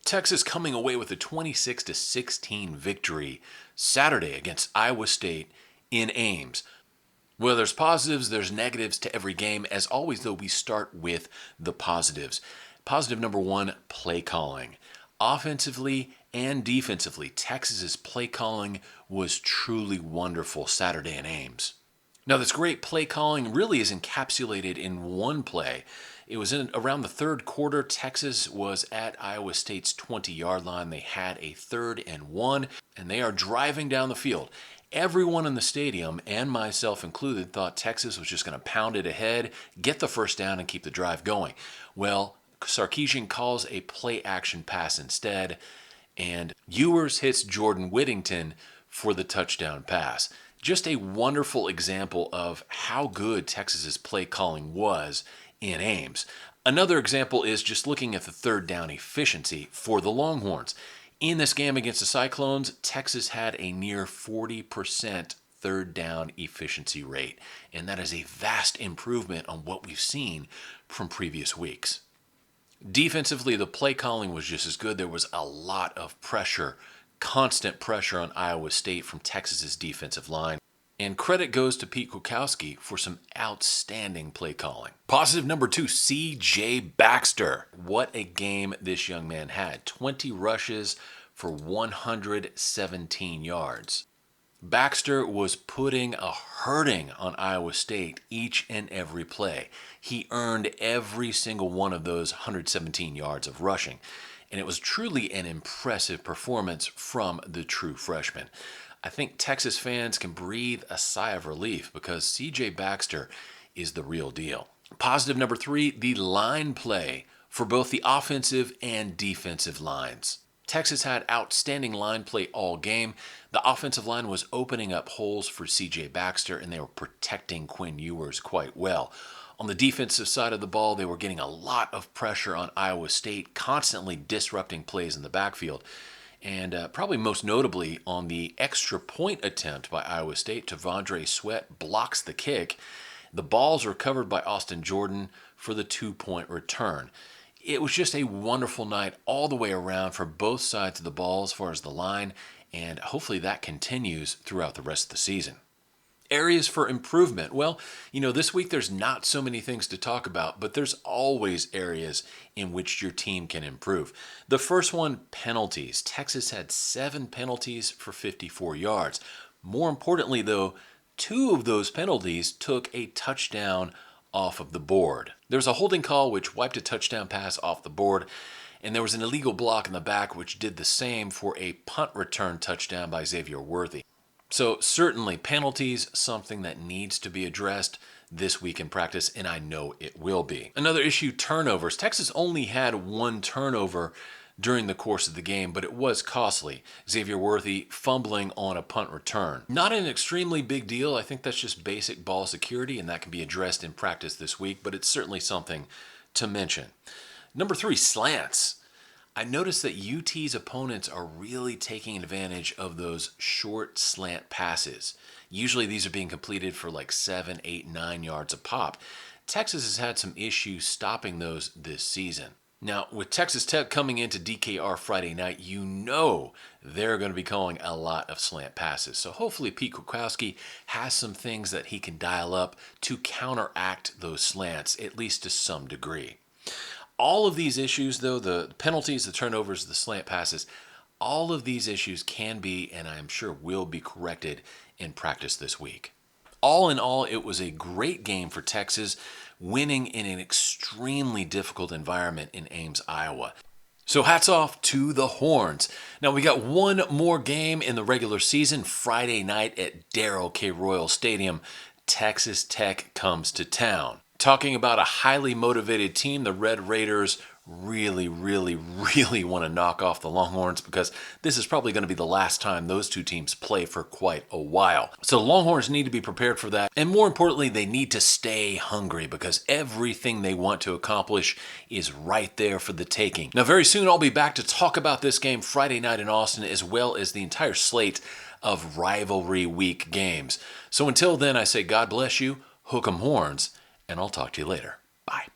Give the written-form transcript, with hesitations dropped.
Texas coming away with a 26-16 victory Saturday against Iowa State in Ames. Well, there's positives, there's negatives to every game. As always, though, we start with the positives. Positive number one, play calling. Offensively and defensively, Texas's play calling was truly wonderful Saturday in Ames. Now, this great play calling really is encapsulated in one play. It was in around the third quarter. Texas was at Iowa State's 20-yard line. They had a 3rd and 1, and they are driving down the field. Everyone in the stadium, and myself included, thought Texas was just going to pound it ahead, get the first down, and keep the drive going. Well, Sarkisian calls a play-action pass instead, and Ewers hits Jordan Whittington for the touchdown pass. Just a wonderful example of how good Texas's play calling was in Ames. Another example is just looking at the third down efficiency for the Longhorns. In this game against the Cyclones, Texas had a near 40% third down efficiency rate, and that is a vast improvement on what we've seen from previous weeks. Defensively, the play calling was just as good. There was a lot of pressure, constant pressure on Iowa State from Texas's defensive line. And credit goes to Pete Kwiatkowski for some outstanding play calling. Positive number 2, C.J. Baxter. What a game this young man had. 20 rushes for 117 yards. Baxter was putting a hurting on Iowa State each and every play. He earned every single one of those 117 yards of rushing. And it was truly an impressive performance from the true freshman. I think Texas fans can breathe a sigh of relief because C.J. Baxter is the real deal. Positive number 3, the line play for both the offensive and defensive lines. Texas had outstanding line play all game. The offensive line was opening up holes for C.J. Baxter, and they were protecting Quinn Ewers quite well. On the defensive side of the ball, they were getting a lot of pressure on Iowa State, constantly disrupting plays in the backfield. And probably most notably on the extra point attempt by Iowa State, T'Vondre Sweat blocks the kick. The ball's recovered by Austin Jordan for the 2-point return. It was just a wonderful night all the way around for both sides of the ball as far as the line, and hopefully that continues throughout the rest of the season. Areas for improvement. Well, this week there's not so many things to talk about, but there's always areas in which your team can improve. The first one, penalties. Texas had 7 penalties for 54 yards. More importantly, though, 2 of those penalties took a touchdown off of the board. There was a holding call which wiped a touchdown pass off the board, and there was an illegal block in the back which did the same for a punt return touchdown by Xavier Worthy. So certainly penalties, something that needs to be addressed this week in practice, and I know it will be. Another issue, turnovers. Texas only had 1 turnover during the course of the game, but it was costly. Xavier Worthy fumbling on a punt return. Not an extremely big deal. I think that's just basic ball security, and that can be addressed in practice this week, but it's certainly something to mention. Number 3, slants. I noticed that UT's opponents are really taking advantage of those short slant passes. Usually these are being completed for like 7, 8, 9 yards a pop. Texas has had some issues stopping those this season. Now, with Texas Tech coming into DKR Friday night, they're going to be calling a lot of slant passes. So hopefully Pete Kwiatkowski has some things that he can dial up to counteract those slants, at least to some degree. All of these issues, though, the penalties, the turnovers, the slant passes, all of these issues can be, and I'm sure will be, corrected in practice this week. All in all, it was a great game for Texas, winning in an extremely difficult environment in Ames, Iowa. So hats off to the Horns. Now we got one more game in the regular season, Friday night at Darrell K. Royal Stadium. Texas Tech comes to town. Talking about a highly motivated team, the Red Raiders really want to knock off the Longhorns because this is probably going to be the last time those two teams play for quite a while. So the Longhorns need to be prepared for that. And more importantly, they need to stay hungry because everything they want to accomplish is right there for the taking. Now, very soon I'll be back to talk about this game Friday night in Austin, as well as the entire slate of rivalry week games. So until then, I say God bless you, hook 'em horns, and I'll talk to you later. Bye.